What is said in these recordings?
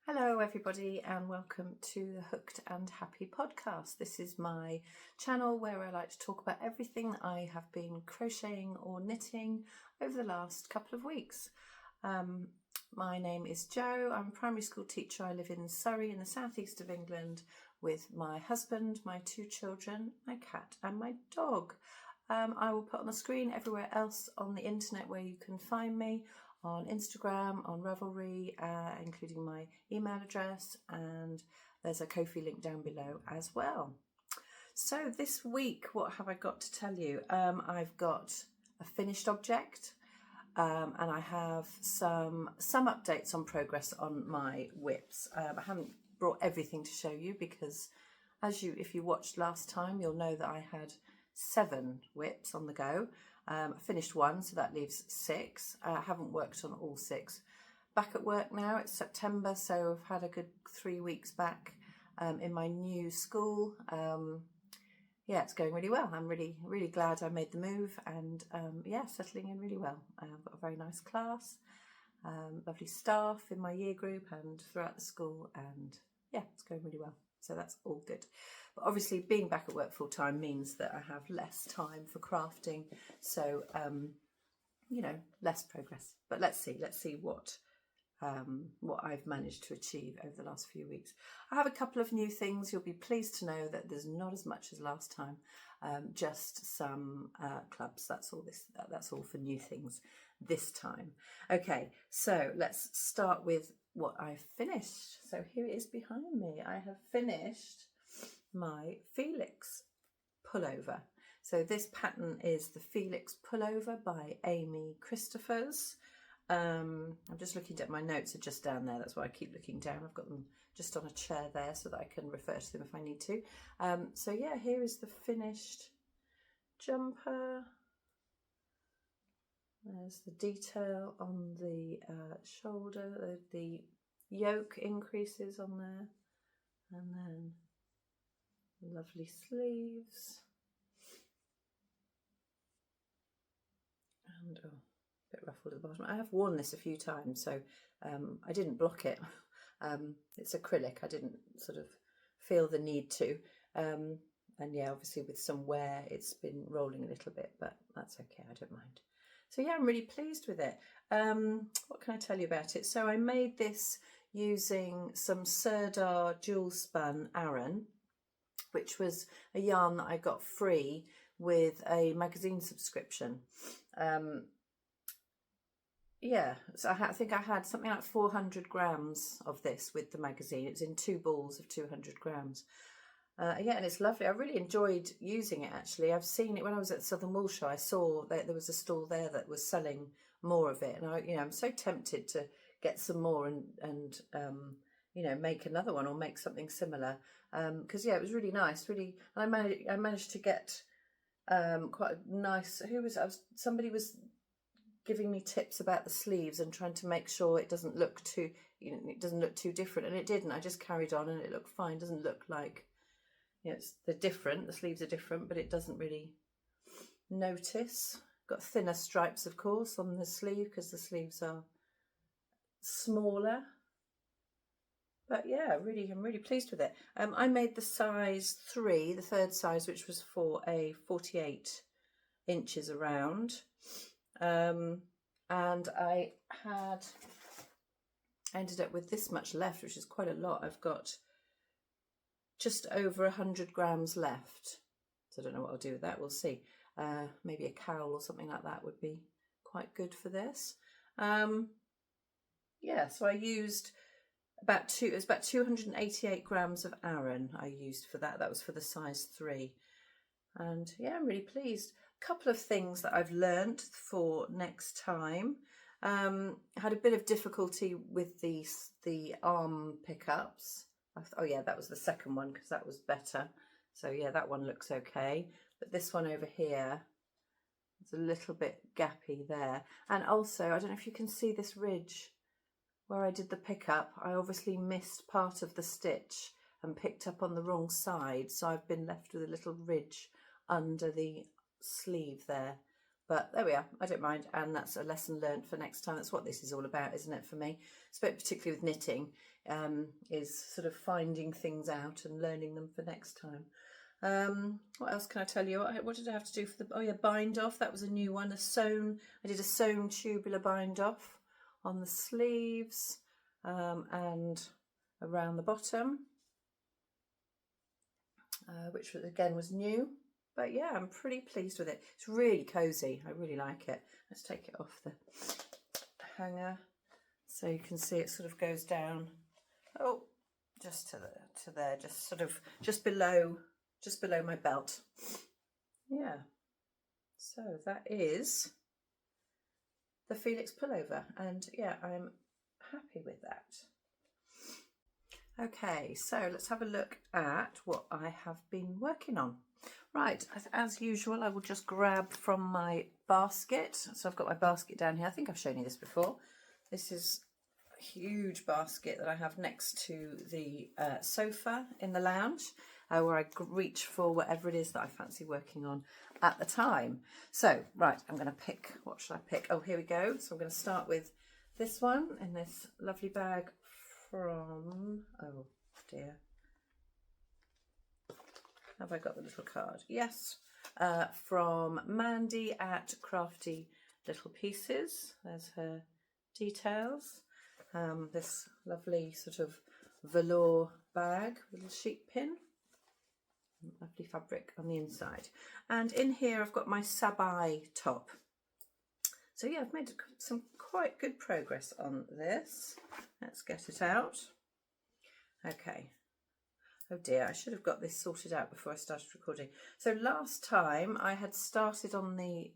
Hello everybody and welcome to the Hooked and Happy podcast. This is my channel where I like to talk about everything I have been crocheting or knitting over the last couple of weeks. My name is Jo. I'm a primary school teacher. I live in Surrey in the southeast of England with my husband, my two children, my cat and my dog. I will put on the screen everywhere else on the internet where you can find me, on Instagram, on Ravelry, including my email address, and there's a Ko-fi link down below as well. So this week, what have I got to tell you? I've got a finished object, and I have some updates on progress on my whips. I haven't brought everything to show you because, if you watched last time, you'll know that I had 7 whips on the go. I finished 1, so that leaves 6. I haven't worked on all 6. Back at work now, it's September, so I've had a good 3 weeks back in my new school. Yeah, it's going really well. I'm really glad I made the move, and yeah, settling in really well. I've got a very nice class, lovely staff in my year group and throughout the school, and yeah, it's going really well. So that's all good. But obviously being back at work full time means that I have less time for crafting. So, you know, less progress. But let's see what I've managed to achieve over the last few weeks. I have a couple of new things. You'll be pleased to know that there's not as much as last time, just some clubs. That's all for new things this time. Okay, so let's start with what I've finished. So here it is behind me. I have finished my Felix pullover. So this pattern is the Felix pullover by Amy Christophers. I'm just looking at my notes are just down there. That's why I keep looking down. I've got them just on a chair there so that I can refer to them if I need to. So yeah, here is the finished jumper. There's the detail on the shoulder, the yoke increases on there, and then lovely sleeves. And oh, a bit ruffled at the bottom. I have worn this a few times, so I didn't block it. It's acrylic. I didn't sort of feel the need to. And yeah, obviously with some wear, it's been rolling a little bit, but that's okay. I don't mind. So yeah, I'm really pleased with it. What can I tell you about it? So I made this using some Sirdar dual spun Aran, which was a yarn that I got free with a magazine subscription. Yeah, so I think I had something like 400 grams of this with the magazine. It was in 2 balls of 200 grams. Yeah, and it's lovely. I really enjoyed using it, actually. I've seen it when I was at the Southern Wool Show. I saw that there was a stall there that was selling more of it, and I'm so tempted to get some more and make another one or make something similar. Because yeah, it was really nice. Really, and I managed to get quite a nice. Somebody was giving me tips about the sleeves and trying to make sure it doesn't look too different, and it didn't. I just carried on, and it looked fine. It doesn't look like. They're different, the sleeves are different, but it doesn't really notice. Got thinner stripes, of course, on the sleeve because the sleeves are smaller. But yeah, I'm really pleased with it. I made the size 3, the 3rd size, which was for a 48 inches around. And I ended up with this much left, which is quite a lot. I've got just over 100 grams left. So I don't know what I'll do with that. We'll see. Maybe a cowl or something like that would be quite good for this. Yeah, so I used about 288 grams of Aran I used for that. That was for the size 3. And yeah, I'm really pleased. A couple of things that I've learnt for next time. Had a bit of difficulty with the arm pickups. Oh yeah, that was the second one because that was better. So yeah, that one looks okay. But this one over here, it's a little bit gappy there. And also, I don't know if you can see this ridge where I did the pickup. I obviously missed part of the stitch and picked up on the wrong side. So I've been left with a little ridge under the sleeve there, But there we are, I don't mind, and that's a lesson learned for next time. That's what this is all about, isn't it, for me? Particularly with knitting, is sort of finding things out and learning them for next time. What else can I tell you? What did I have to do for the, oh yeah, bind off. That was a new one, I did a sewn tubular bind off on the sleeves and around the bottom, which again was new. But yeah, I'm pretty pleased with it. It's really cosy. I really like it. Let's take it off the hanger so you can see it sort of goes down. Oh, just to there, just sort of just below my belt. Yeah. So that is the Felix pullover, and yeah, I'm happy with that. Okay, so let's have a look at what I have been working on. Right, as usual, I will just grab from my basket. So I've got my basket down here. I think I've shown you this before. This is a huge basket that I have next to the sofa in the lounge, where I reach for whatever it is that I fancy working on at the time. So, right, I'm going to pick, what should I pick? Oh, here we go. So I'm going to start with this one in this lovely bag from, oh dear. Have I got the little card? Yes, from Mandy at Crafty Little Pieces. There's her details. This lovely sort of velour bag with a sheep pin. Lovely fabric on the inside. And in here I've got my Sabai top. So yeah, I've made some quite good progress on this. Let's get it out. Okay. Oh dear, I should have got this sorted out before I started recording. So last time I had started on the,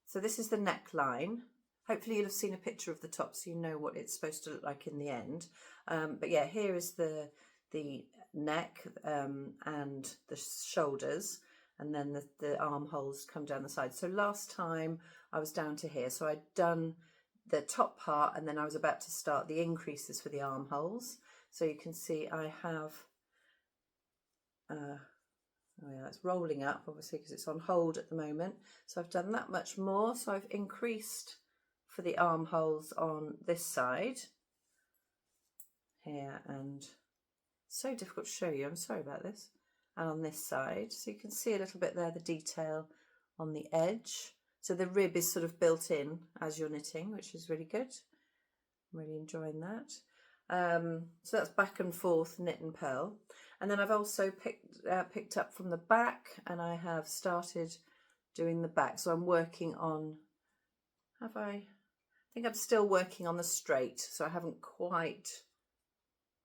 so this is the neckline. Hopefully you'll have seen a picture of the top so you know what it's supposed to look like in the end. But yeah, here is the neck and the shoulders, and then the armholes come down the side. So last time I was down to here. So I'd done the top part and then I was about to start the increases for the armholes. So you can see I have oh yeah, it's rolling up obviously because it's on hold at the moment. So I've done that much more. So I've increased for the armholes on this side here, and so difficult to show you, I'm sorry about this, and on this side. So you can see a little bit there, the detail on the edge. So the rib is sort of built in as you're knitting, which is really good. I'm really enjoying that. So that's back and forth knit and purl. And then I've also picked up from the back, and I have started doing the back. So I'm working on, I think I'm still working on the straight. So I haven't quite,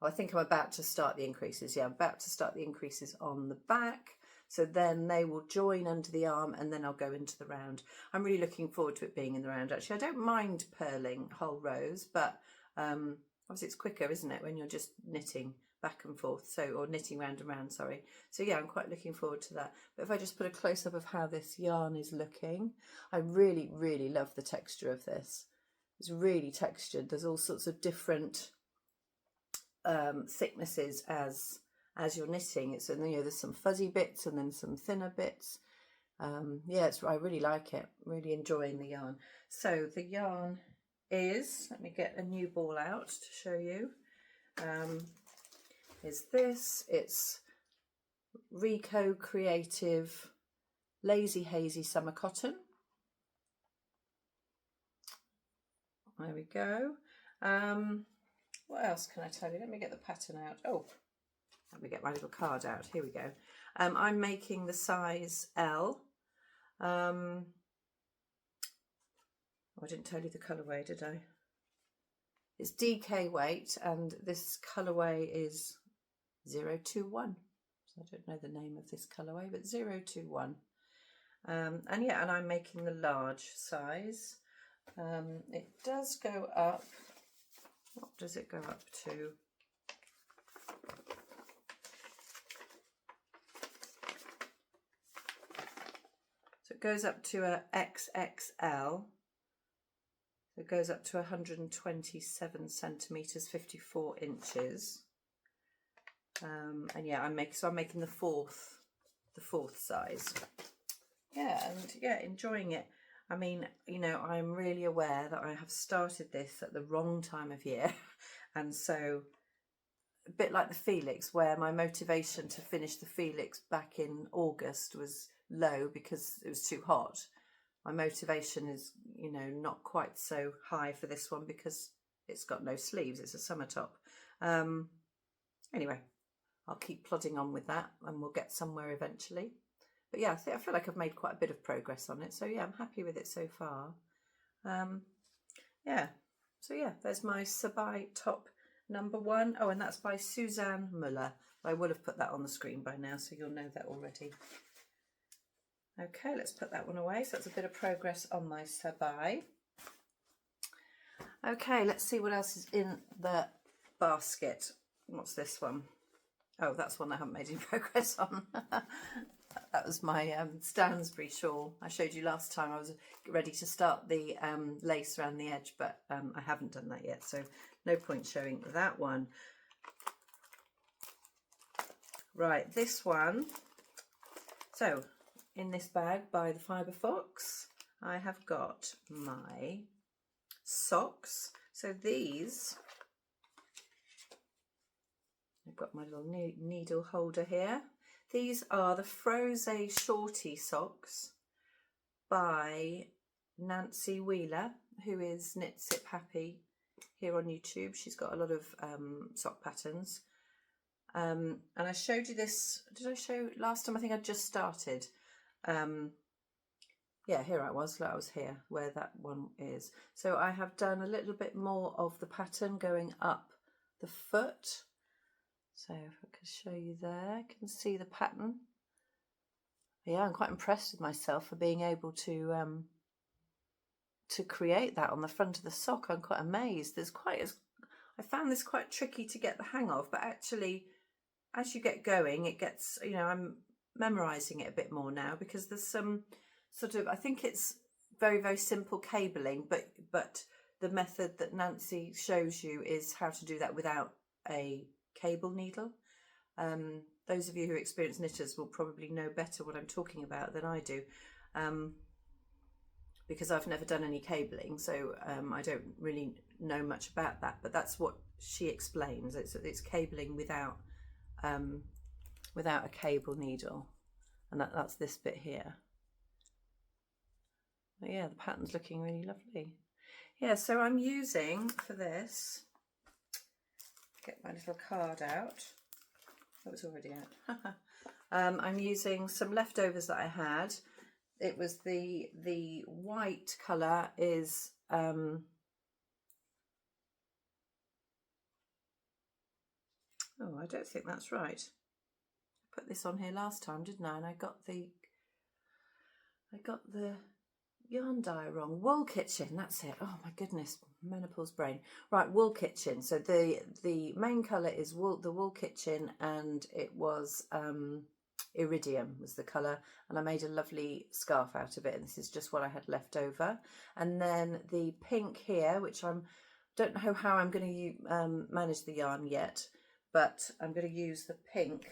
I think I'm about to start the increases. Yeah, I'm about to start the increases on the back. So then they will join under the arm and then I'll go into the round. I'm really looking forward to it being in the round. Actually, I don't mind purling whole rows, but obviously it's quicker, isn't it, when you're just knitting back and forth, so, or knitting round and round, sorry. So yeah, I'm quite looking forward to that. But if I just put a close-up of how this yarn is looking, I really, really love the texture of this. It's really textured. There's all sorts of different thicknesses as you're knitting. It's, you know, there's some fuzzy bits and then some thinner bits. Yeah, I really like it. Really enjoying the yarn. So the yarn is, let me get a new ball out to show you. Is this, it's Rico Creative Lazy Hazy Summer Cotton. There we go. What else can I tell you? Let me get the pattern out. Oh, let me get my little card out. Here we go. I'm making the size L. I didn't tell you the colourway, did I? It's DK weight, and this colourway is 021. So I don't know the name of this colourway, but 021. And yeah, and I'm making the large size. It does go up. What does it go up to? So it goes up to a XXL. So it goes up to 127 centimeters, 54 inches. And yeah, I'm making the fourth size. Yeah, and yeah, enjoying it. I mean, you know, I'm really aware that I have started this at the wrong time of year. And so a bit like the Felix, where my motivation to finish the Felix back in August was low because it was too hot. My motivation is, you know, not quite so high for this one because it's got no sleeves. It's a summer top. Anyway, I'll keep plodding on with that and we'll get somewhere eventually. But yeah, I feel like I've made quite a bit of progress on it. So yeah, I'm happy with it so far. Yeah, so yeah, there's my Sabai top number 1. Oh, and that's by Suzanne Muller. I would have put that on the screen by now, so you'll know that already. Okay, let's put that one away. So that's a bit of progress on my Sabai. Okay, let's see what else is in the basket. What's this one? Oh, that's one I haven't made any progress on. That was my Stansbury shawl. I showed you last time. I was ready to start the lace around the edge, but I haven't done that yet, so no point showing that one. Right, this one. So, in this bag by the Fibre Fox, I have got my socks. So these, I've got my little needle holder here. These are the Crochet Shorty socks by Nancy Wheeler, who is Knit Sip Happy here on YouTube. She's got a lot of sock patterns. And I showed you this, did I show last time? I think I just started. Yeah, here I was here where that one is. So I have done a little bit more of the pattern going up the foot. So if I could show you there, you can see the pattern. Yeah, I'm quite impressed with myself for being able to create that on the front of the sock. I'm quite amazed. I found this quite tricky to get the hang of, but actually, as you get going, it gets, you know, I'm memorising it a bit more now because there's some sort of, I think it's very, very simple cabling, but the method that Nancy shows you is how to do that without a cable needle. Those of you who are experienced knitters will probably know better what I'm talking about than I do, because I've never done any cabling, so I don't really know much about that, but that's what she explains. It's cabling without a cable needle, and that's this bit here. But yeah, the pattern's looking really lovely. Yeah, so I'm using for this, get my little card out. Oh, it's already out. I'm using some leftovers that I had. It was the white colour is oh, I don't think that's right. I put this on here last time, didn't I? And I got the yarn dye wrong. Wool Kitchen, that's it. Oh my goodness, menopause brain. Right, Wool Kitchen. So the main colour is the Wool Kitchen, and it was Iridium was the colour, and I made a lovely scarf out of it, and this is just what I had left over. And then the pink here, which don't know how I'm going to manage the yarn yet, but I'm going to use the pink.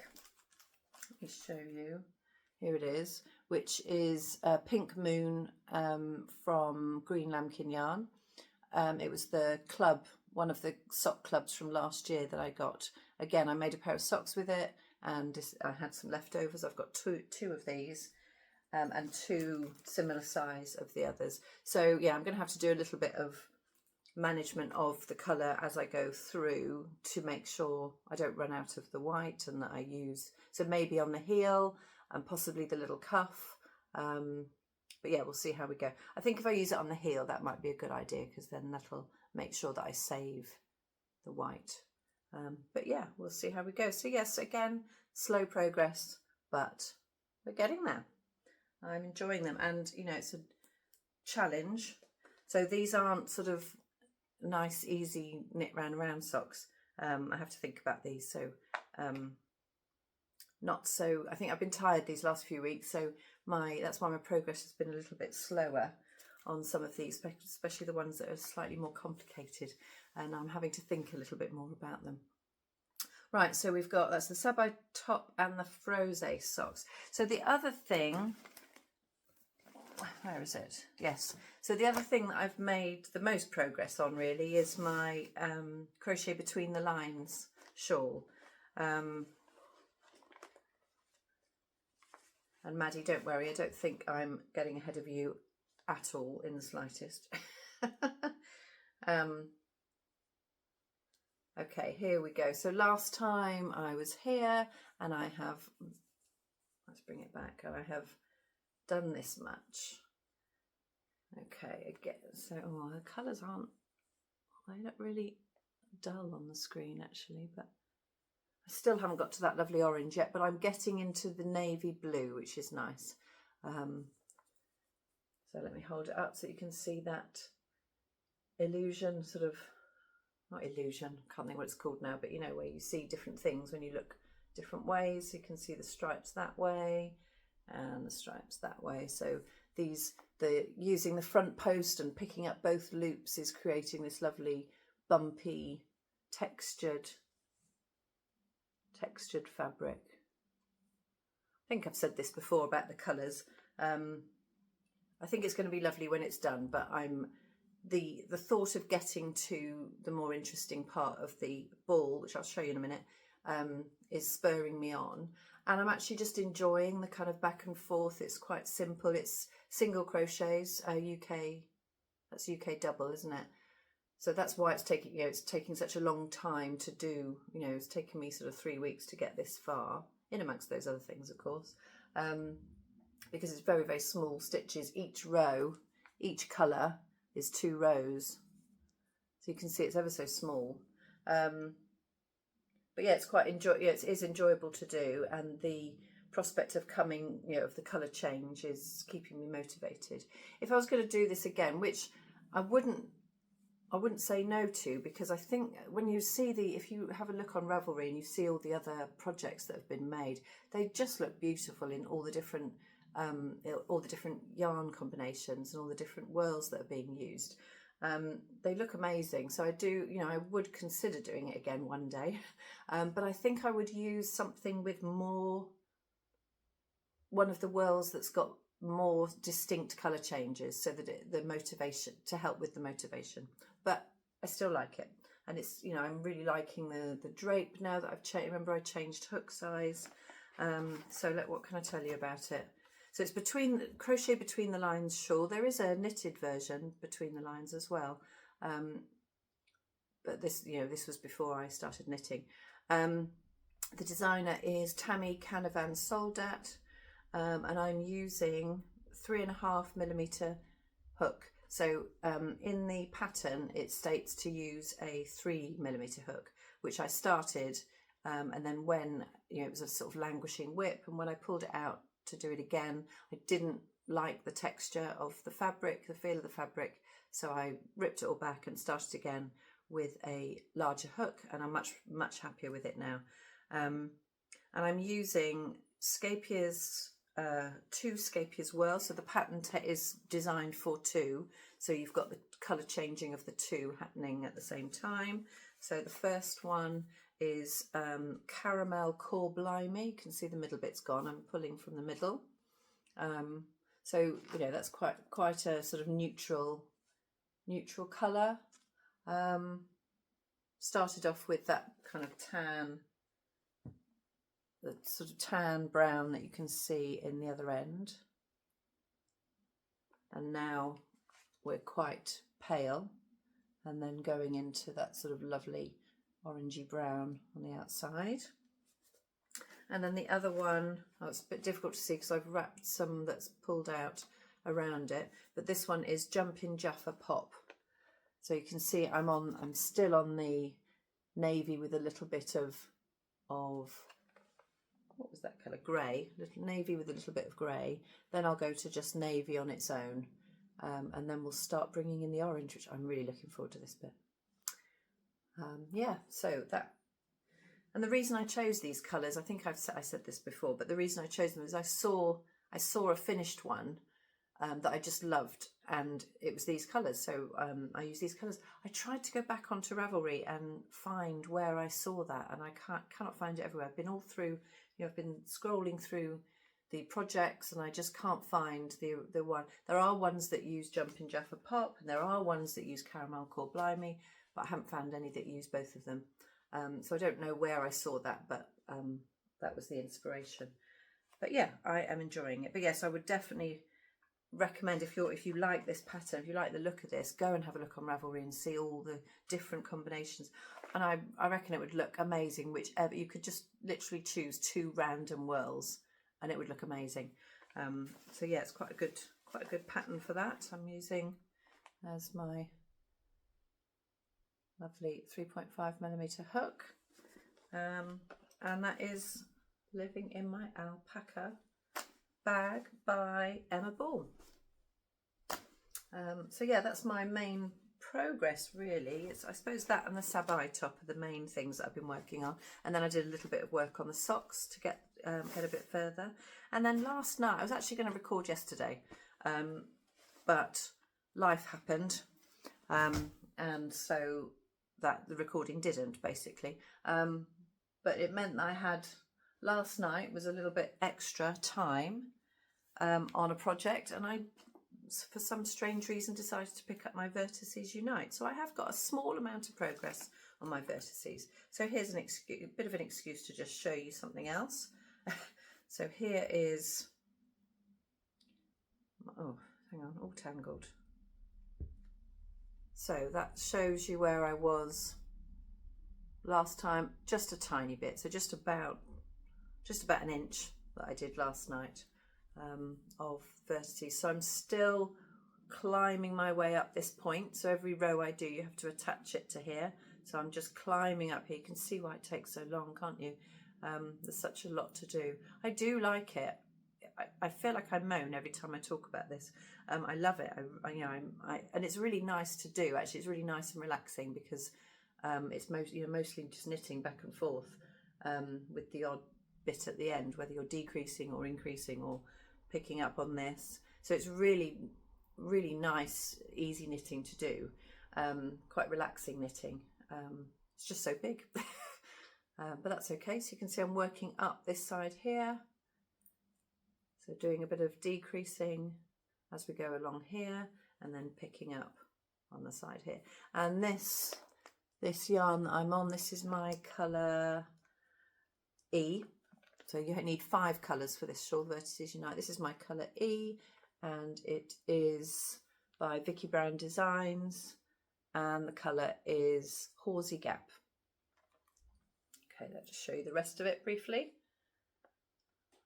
Let me show you. Here it is, which is Pink Moon from Green Lambkin Yarn. It was the club, one of the sock clubs from last year that I got. Again, I made a pair of socks with it, and I had some leftovers. I've got two of these and 2 similar size of the others. So yeah, I'm going to have to do a little bit of management of the colour as I go through to make sure I don't run out of the white, and that I use, so maybe on the heel and possibly the little cuff. But yeah, we'll see how we go. I think if I use it on the heel, that might be a good idea, because then that'll make sure that I save the white. But yeah, we'll see how we go. So yes, again, slow progress, but we're getting there. I'm enjoying them, and you know, it's a challenge. So these aren't sort of nice, easy knit round socks. I have to think about these. So not so, I think I've been tired these last few weeks, so that's why my progress has been a little bit slower on some of these, especially the ones that are slightly more complicated, and I'm having to think a little bit more about them. Right, so we've got, that's the Sabai top and the Crochet socks. So the other thing where is it? Yes. So the other thing that I've made the most progress on really is my crochet between the lines shawl. And Maddie, don't worry, I don't think I'm getting ahead of you at all in the slightest. Okay, here we go. So last time I was here and I have, let's bring it back, and I have done this much. Okay, again, so the colours aren't, they look really dull on the screen actually, but I still haven't got to that lovely orange yet, but I'm getting into the navy blue, which is nice. So let me hold it up so you can see that illusion, sort of, not illusion, can't think what it's called now, but you know, where you see different things when you look different ways. You can see the stripes that way and the stripes that way. So using the front post and picking up both loops is creating this lovely bumpy textured fabric. I think I've said this before about the colours. I think it's going to be lovely when it's done, but the thought of getting to the more interesting part of the ball, which I'll show you in a minute, is spurring me on. And I'm actually just enjoying the kind of back and forth. It's quite simple. It's single crochets, that's UK double, isn't it? So that's why it's taking, it's taking such a long time to do. It's taken me sort of 3 weeks to get this far, in amongst those other things, of course, because it's very, very small stitches. Each row, each colour is 2 rows, so you can see it's ever so small. But yeah, it's quite it is enjoyable to do, and the prospect of coming, of the colour change is keeping me motivated. If I was going to do this again, which I wouldn't say no to, because I think when you see if you have a look on Ravelry and you see all the other projects that have been made, they just look beautiful in all the different yarn combinations and all the different whirls that are being used. They look amazing. So I do, I would consider doing it again one day. But I think I would use something with one of the whirls that's got more distinct colour changes, so that the motivation, to help with the motivation. But I still like it. And it's, I'm really liking the drape now that I've changed. Remember, I changed hook size. So what can I tell you about it? So it's crochet between the lines shawl. There is a knitted version between the lines as well, but this was before I started knitting. The designer is Tammy Canavan Soldat, and I'm using 3.5mm hook. So in the pattern it states to use a 3mm hook, which I started, and then when it was a sort of languishing whip, and when I pulled it out to do it again, I didn't like the texture of the fabric, the feel of the fabric, so I ripped it all back and started again with a larger hook, and I'm much happier with it now. And I'm using Scapier's 2 Scapier's whirls, so the pattern is designed for 2, so you've got the colour changing of the 2 happening at the same time. So the first one is Caramel Core Blimey. You can see the middle bit's gone. I'm pulling from the middle. So that's quite a sort of neutral colour. Started off with that kind of the sort of tan brown that you can see in the other end, and now we're quite pale, and then going into that sort of lovely orangey brown on the outside. And then the other one, it's a bit difficult to see because I've wrapped some that's pulled out around it, but this one is Jumpin' Jaffa Pop. So you can see I'm still on the navy with a little bit of what was that colour? Grey, little navy with a little bit of grey. Then I'll go to just navy on its own, and then we'll start bringing in the orange, which I'm really looking forward to this bit. Yeah, so that, and the reason I chose these colours, I think I said this before, but the reason I chose them is I saw a finished one that I just loved, and it was these colours, so I use these colours. I tried to go back onto Ravelry and find where I saw that, and I cannot find it everywhere. I've been all through, I've been scrolling through the projects, and I just can't find the one. There are ones that use Jumping Jaffa Pop, and there are ones that use Caramel Core Blimey, but I haven't found any that use both of them. So I don't know where I saw that, but that was the inspiration. But yeah, I am enjoying it. But yes, I would definitely recommend, if you like this pattern, if you like the look of this, go and have a look on Ravelry and see all the different combinations. And I reckon it would look amazing, whichever. You could just literally choose 2 random whirls and it would look amazing. So yeah, it's quite a good pattern for that. I'm using as my lovely 3.5mm hook, and that is Living in My Alpaca bag by Emma Ball. So yeah, that's my main progress really. It's, I suppose, that and the Sabai top are the main things that I've been working on, and then I did a little bit of work on the socks to get a bit further. And then last night, I was actually going to record yesterday, but life happened, and so that the recording didn't, basically. But it meant that I had, last night was a little bit extra time on a project, and I, for some strange reason, decided to pick up my Vertices Unite. So I have got a small amount of progress on my Vertices. So here's a bit of an excuse to just show you something else. So here is, oh, hang on, all tangled. So that shows you where I was last time, just a tiny bit. So just about an inch that I did last night of Vertices. So I'm still climbing my way up this point. So every row I do, you have to attach it to here. So I'm just climbing up here. You can see why it takes so long, can't you? There's such a lot to do. I do like it. I feel like I moan every time I talk about this. I love it. And it's really nice to do. Actually, it's really nice and relaxing because it's mostly just knitting back and forth with the odd bit at the end, whether you're decreasing or increasing or picking up on this. So it's really, really nice, easy knitting to do. Quite relaxing knitting. It's just so big. But that's okay. So you can see I'm working up this side here. So doing a bit of decreasing as we go along here, and then picking up on the side here. And this yarn that I'm on, this is my colour E. So you need 5 colours for this Shawl Vertices Unite. This is my colour E, and it is by Vicky Brown Designs, and the colour is Horsey Gap. Okay, let's just show you the rest of it briefly.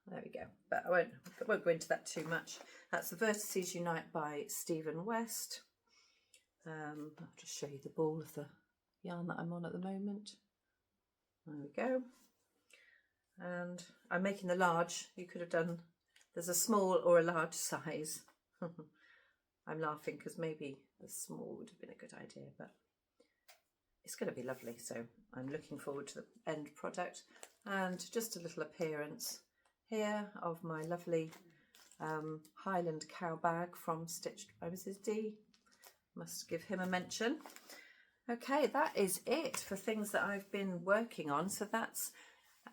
There we go, but I won't go into that too much. That's the Vertices Unite by Stephen West. I'll just show you the ball of the yarn that I'm on at the moment. There we go. And I'm making the large. You could have done, there's a small or a large size. I'm laughing because maybe the small would have been a good idea, but it's going to be lovely. So I'm looking forward to the end product. And just a little appearance here of my lovely Highland cow bag from Stitched by Mrs. D. Must give him a mention. Okay, that is it for things that I've been working on. So that's,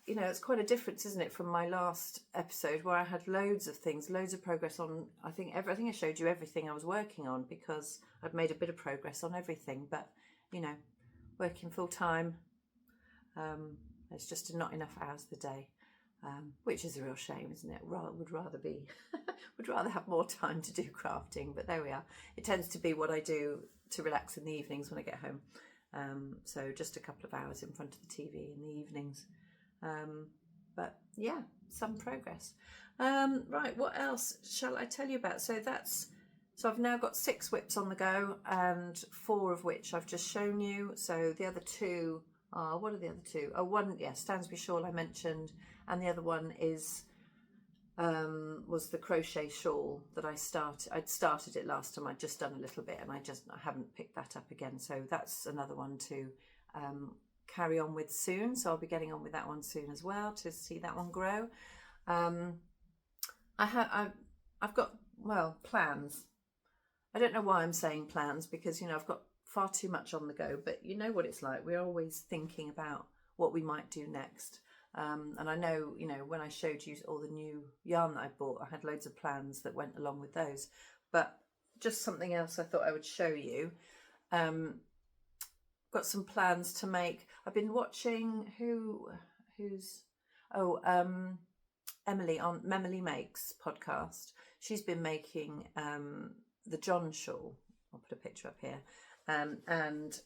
you know, it's quite a difference, isn't it, from my last episode where I had loads of things, loads of progress on, I think I showed you everything I was working on because I'd made a bit of progress on everything. But, you know, working full time, it's just not enough hours a day. Which is a real shame, isn't it? Would rather have more time to do crafting, but there we are. It tends to be what I do to relax in the evenings when I get home. So just a couple of hours in front of the TV in the evenings. But yeah, some progress. Right, what else shall I tell you about? So I've now got 6 whips on the go, and 4 of which I've just shown you. So the other 2 are, what are the other 2? Oh, one, yeah, Stansby Shawl I mentioned, and the other one is was the crochet shawl that I'd started it last time. I'd just done a little bit, and I haven't picked that up again. So that's another one to carry on with soon. So I'll be getting on with that one soon as well to see that one grow. I've got, well, plans. I don't know why I'm saying plans, because, you know, I've got far too much on the go, but you know what it's like. We're always thinking about what we might do next. And I know, you know, when I showed you all the new yarn that I bought, I had loads of plans that went along with those. But just something else I thought I would show you. Got some plans to make. I've been watching Emily on Memily Makes podcast. She's been making the John shawl. I'll put a picture up here, and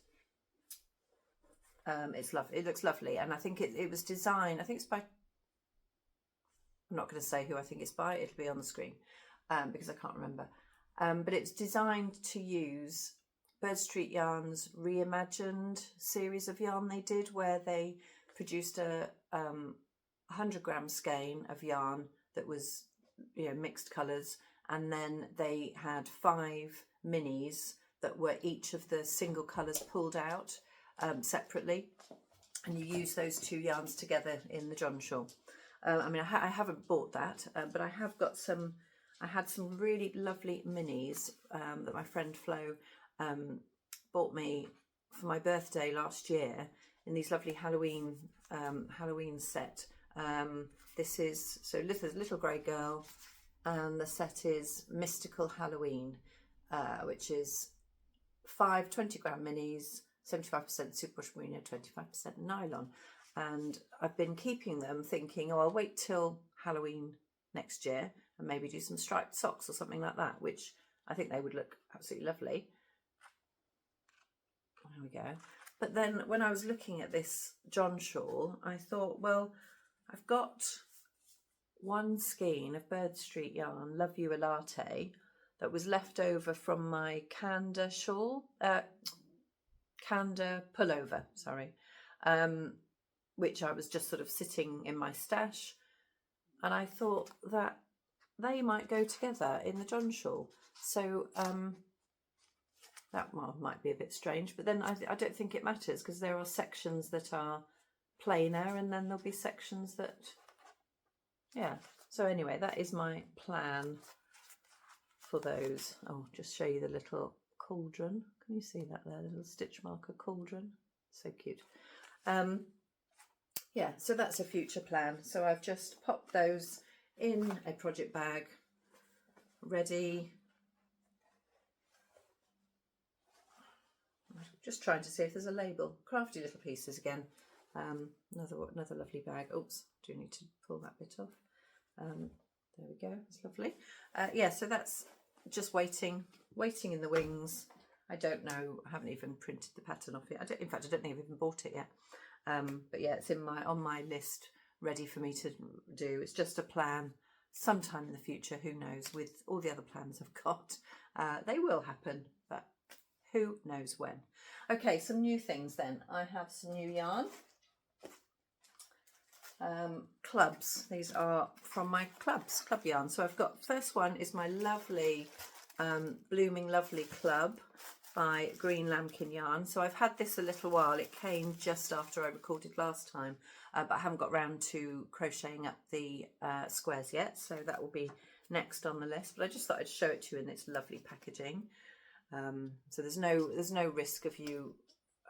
it's lovely. It looks lovely, and I think it was designed. I think it's by. I'm not going to say who I think it's by. It'll be on the screen because I can't remember. But it's designed to use Bird Street Yarn's reimagined series of yarn they did, where they produced a 100-gram skein of yarn that was, you know, mixed colours, and then they had 5 minis that were each of the single colours pulled out separately, and you use those 2 yarns together in the John shawl. I mean, I haven't bought that, but I have got some. I had some really lovely minis that my friend Flo bought me for my birthday last year in these lovely Halloween set. This is little grey girl, and the set is Mystical Halloween, which is 5 20-gram minis, 75% superwash merino, 25% nylon. And I've been keeping them, thinking, oh, I'll wait till Halloween next year and maybe do some striped socks or something like that, which I think they would look absolutely lovely. There we go. But then when I was looking at this John shawl, I thought, well, I've got one skein of Bird Street yarn, Love You a Latte, that was left over from my Candor shawl, Candor pullover, sorry, which I was just sort of sitting in my stash. And I thought that they might go together in the John shawl. So that might be a bit strange, but then I don't think it matters, because there are sections that are plainer and then there'll be sections that, yeah. So anyway, that is my plan for those. Oh, just show you the little cauldron. Can you see that there, the little stitch marker cauldron? So cute. Yeah, so that's a future plan. So I've just popped those in a project bag, ready. Just trying to see if there's a label. Crafty little pieces again. Another lovely bag. Oops, do need to pull that bit off. There we go. It's lovely. Yeah, so that's just waiting in the wings. I don't know. I haven't even printed the pattern off yet. In fact, I don't think I've even bought it yet. But yeah, it's on my list, ready for me to do. It's just a plan. Sometime in the future, who knows? With all the other plans I've got, they will happen, but who knows when. Okay, some new things then. I have some new yarn. Clubs. These are from my club yarn. So I've got, first one is my lovely Blooming Lovely Club by Green Lambkin Yarn. So I've had this a little while. It came just after I recorded last time, but I haven't got round to crocheting up the squares yet. So that will be next on the list. But I just thought I'd show it to you in its lovely packaging. So there's no risk of you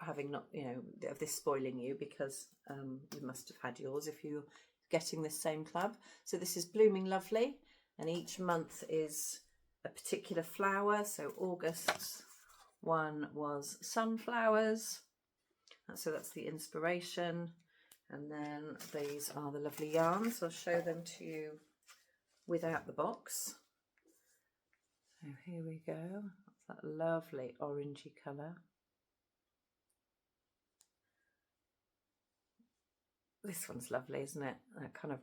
having of this spoiling you, because you must have had yours if you're getting this same club. So this is Blooming Lovely, and each month is a particular flower. So August's one was sunflowers, so that's the inspiration, and then these are the lovely yarns. I'll show them to you without the box. So here we go. That's that lovely orangey colour. This one's lovely, isn't it? That kind of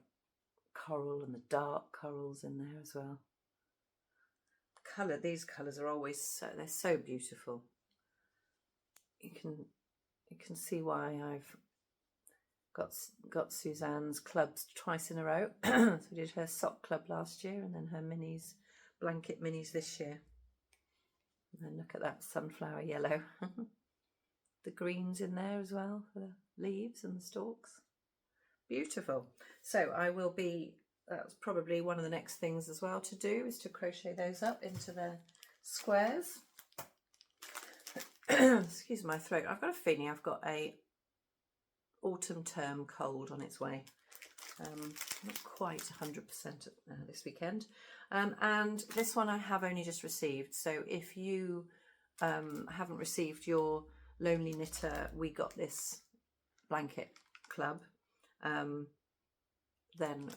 coral, and the dark corals in there as well. These colours are always they're so beautiful. You can see why I've got Suzanne's clubs twice in a row. So we did her sock club last year, and then her minis, blanket minis this year. And then look at that sunflower yellow. The greens in there as well for the leaves and the stalks. Beautiful. So I will be, that's probably one of the next things as well to do, is to crochet those up into their squares. Excuse my throat. I've got a feeling I've got a autumn term cold on its way. Not quite 100% this weekend. And this one I have only just received. So if you haven't received your Lonely Knitter We Got This blanket club, then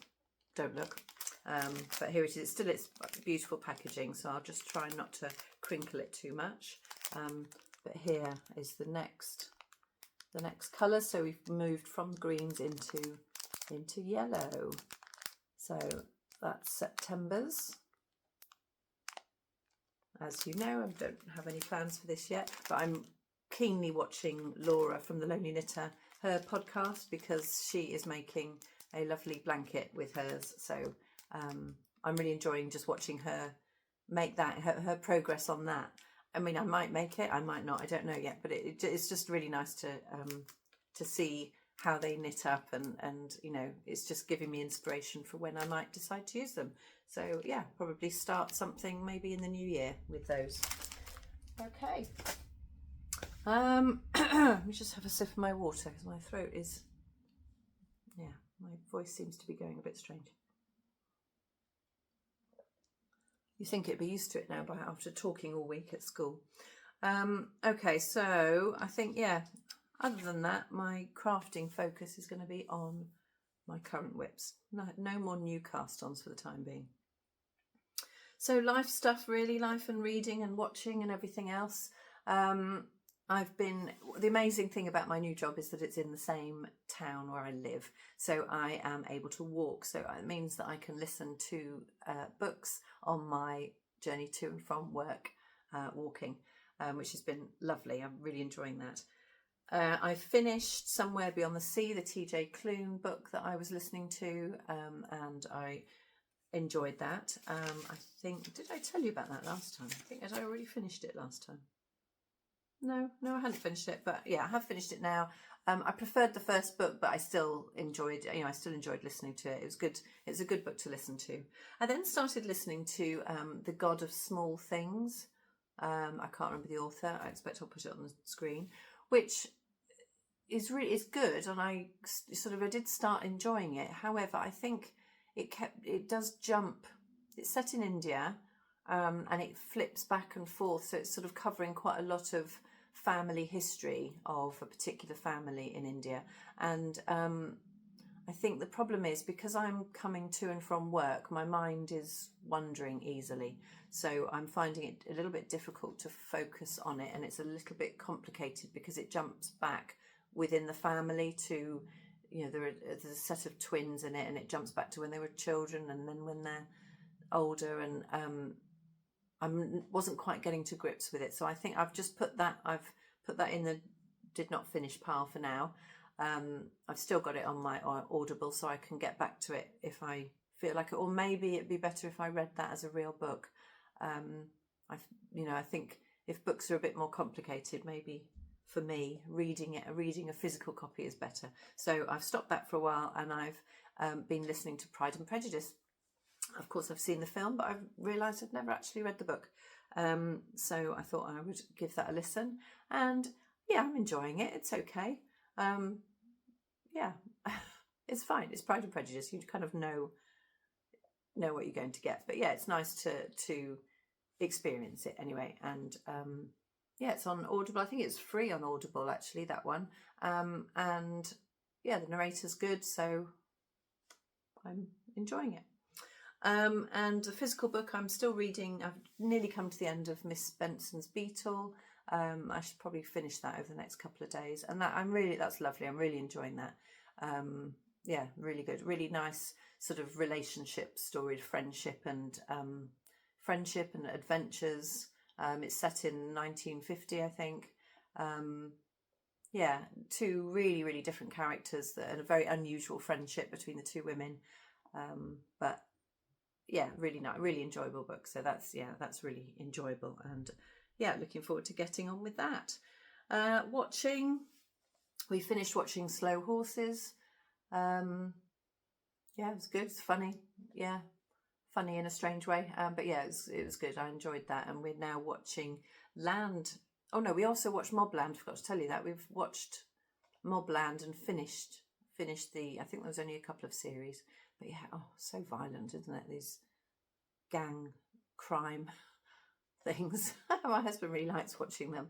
don't look. But here it is. It's beautiful packaging, so I'll just try not to crinkle it too much. But here is the next colour. So we've moved from greens into yellow. So that's September's. As you know, I don't have any plans for this yet, but I'm keenly watching Laura from the Lonely Knitter, her podcast, because she is making a lovely blanket with hers. So I'm really enjoying just watching her make that, her progress on that. I mean, I might make it, I might not, I don't know yet, but it's just really nice to see how they knit up, and you know, it's just giving me inspiration for when I might decide to use them. So yeah, probably start something maybe in the new year with those. Okay. Let me just have a sip of my water because my throat is, yeah, my voice seems to be going a bit strange. You think it'd be used to it now by after talking all week at school. Okay, so I think, yeah, other than that, my crafting focus is going to be on my current whips. No more new cast-ons for the time being. So life stuff, really, life and reading and watching and everything else. The amazing thing about my new job is that it's in the same town where I live, so I am able to walk. So it means that I can listen to books on my journey to and from work, walking, which has been lovely. I'm really enjoying that. I finished Somewhere Beyond the Sea, the TJ Klune book that I was listening to, and I enjoyed that. I think, did I tell you about that last time? I think I already finished it last time. No, I hadn't finished it, but yeah, I have finished it now. I preferred the first book, but I still enjoyed, I still enjoyed listening to it. It was good. It's a good book to listen to. I then started listening to The God of Small Things. I can't remember the author. I expect I'll put it on the screen, which is good. And I did start enjoying it. However, I think it does jump. It's set in India. And it flips back and forth, so it's sort of covering quite a lot of family history of a particular family in India. And I think the problem is, because I'm coming to and from work, my mind is wandering easily, so I'm finding it a little bit difficult to focus on it, and it's a little bit complicated because it jumps back within the family to, there's a set of twins in it, and it jumps back to when they were children and then when they're older, and I wasn't quite getting to grips with it, so I think I've put that in the did not finish pile for now. I've still got it on my Audible, so I can get back to it if I feel like it, or maybe it'd be better if I read that as a real book. I think if books are a bit more complicated, maybe for me reading a physical copy is better. So I've stopped that for a while, and I've been listening to Pride and Prejudice. Of course, I've seen the film, but I've realised I've never actually read the book. So I thought I would give that a listen. And yeah, I'm enjoying it. It's okay. Yeah, it's fine. It's Pride and Prejudice. You kind of know what you're going to get. But yeah, it's nice to experience it anyway. And yeah, it's on Audible. I think it's free on Audible, actually, that one. And yeah, the narrator's good, so I'm enjoying it. And the physical book I'm still reading. I've nearly come to the end of Miss Benson's Beetle. I should probably finish that over the next couple of days, and that's lovely. I'm really enjoying that. Yeah, really good, really nice sort of relationship story, friendship and adventures. It's set in 1950, I think. Yeah, two really, really different characters and a very unusual friendship between the two women. But yeah, really nice, really enjoyable book. So that's really enjoyable, and yeah, looking forward to getting on with that. We finished watching Slow Horses. Yeah, it was good. It's funny. Yeah, funny in a strange way. But yeah, it was good. I enjoyed that, and we're now watching Land. Oh no, we also watched Mobland. Forgot to tell you that we've watched Mobland and finished finished I think there was only a couple of series, but yeah, oh, so violent, isn't it? These gang crime things. My husband really likes watching them.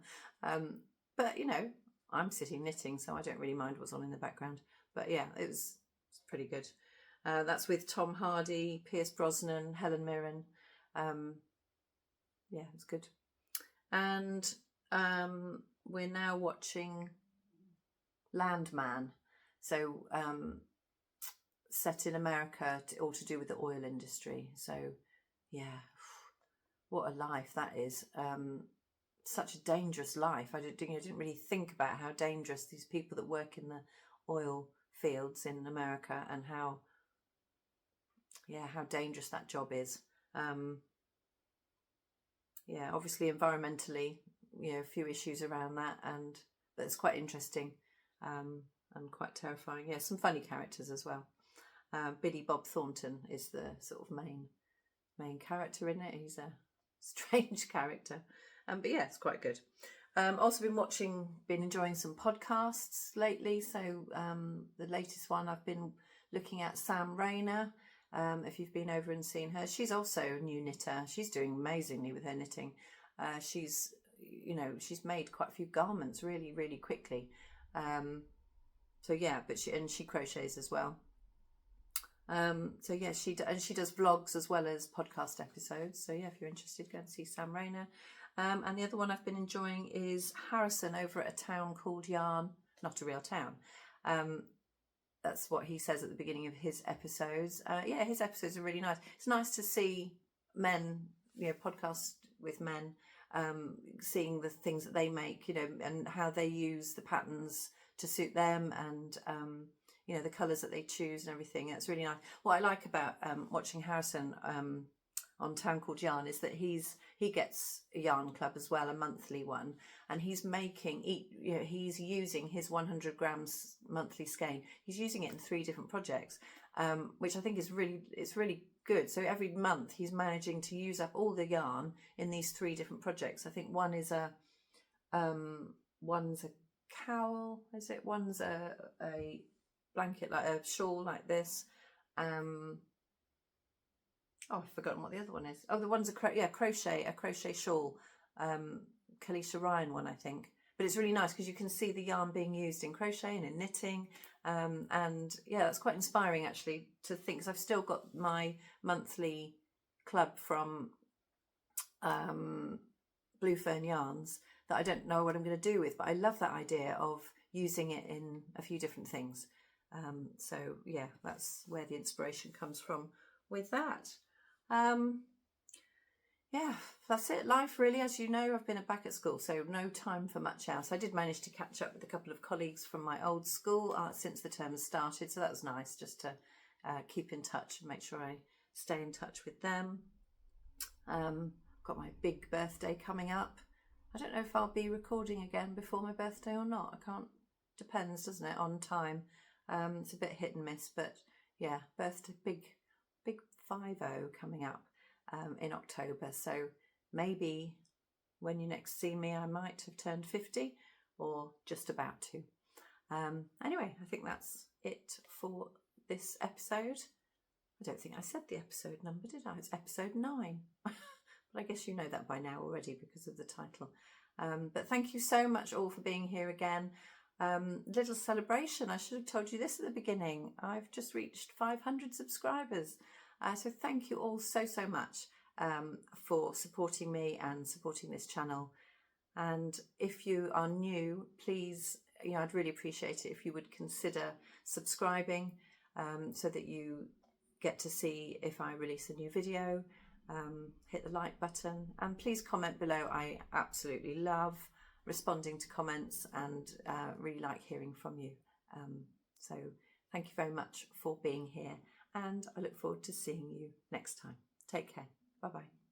But you know, I'm sitting knitting, so I don't really mind what's on in the background. But yeah, it's pretty good. That's with Tom Hardy, Pierce Brosnan, Helen Mirren. Yeah, it's good. And we're now watching Landman. So set in America, all to do with the oil industry. So yeah, what a life that is. Such a dangerous life. I didn't really think about how dangerous these people that work in the oil fields in America, and how dangerous that job is. Yeah, obviously environmentally, a few issues around that, but it's quite interesting and quite terrifying. Yeah, some funny characters as well. Billy Bob Thornton is the sort of main character in it. He's a strange character, but yeah, it's quite good. Also been enjoying some podcasts lately. So the latest one I've been looking at, Sam Rayner. If you've been over and seen her, she's also a new knitter. She's doing amazingly with her knitting. She's made quite a few garments really, really quickly. So yeah, but she crochets as well. So yeah, she does vlogs as well as podcast episodes. So yeah, if you're interested, go and see Sam Rayner. And the other one I've been enjoying is Harrison over at a town called Yarn, not a real town. That's what he says at the beginning of his episodes. Yeah, his episodes are really nice. It's nice to see men, podcast with men, seeing the things that they make, and how they use the patterns to suit them, and the colours that they choose and everything. It's really nice. What I like about watching Harrison on Town Called Yarn is that he gets a yarn club as well, a monthly one, and he's using his 100 grams monthly skein. He's using it in 3 different projects, which I think is really good. So every month he's managing to use up all the yarn in these 3 different projects. I think one is one's a cowl, is it? One's a blanket, like a shawl like this. I've forgotten what the other one is. Oh, the one's a crochet shawl. Kalisha Ryan one, I think. But it's really nice because you can see the yarn being used in crochet and in knitting. And yeah, that's quite inspiring actually to think, because I've still got my monthly club from Blue Fern Yarns that I don't know what I'm going to do with, but I love that idea of using it in a few different things. So yeah, that's where the inspiration comes from with that. Yeah, that's it. Life really, as you know, I've been back at school, so no time for much else. I did manage to catch up with a couple of colleagues from my old school since the term has started, so that was nice, just to keep in touch and make sure I stay in touch with them. Got my big birthday coming up. I don't know if I'll be recording again before my birthday or not. I can't, depends, doesn't it, on time. It's a bit hit and miss, but yeah, birthday, big 50 coming up in October. So maybe when you next see me, I might have turned 50 or just about to. Anyway, I think that's it for this episode. I don't think I said the episode number, did I? It's episode 9. But I guess you know that by now already because of the title. But thank you so much all for being here again. Little celebration. I should have told you this at the beginning. I've just reached 500 subscribers. So thank you all so much for supporting me and supporting this channel. And if you are new, please, I'd really appreciate it if you would consider subscribing so that you get to see if I release a new video. Hit the like button and please comment below. I absolutely love responding to comments and really like hearing from you. So thank you very much for being here, and I look forward to seeing you next time. Take care. Bye bye.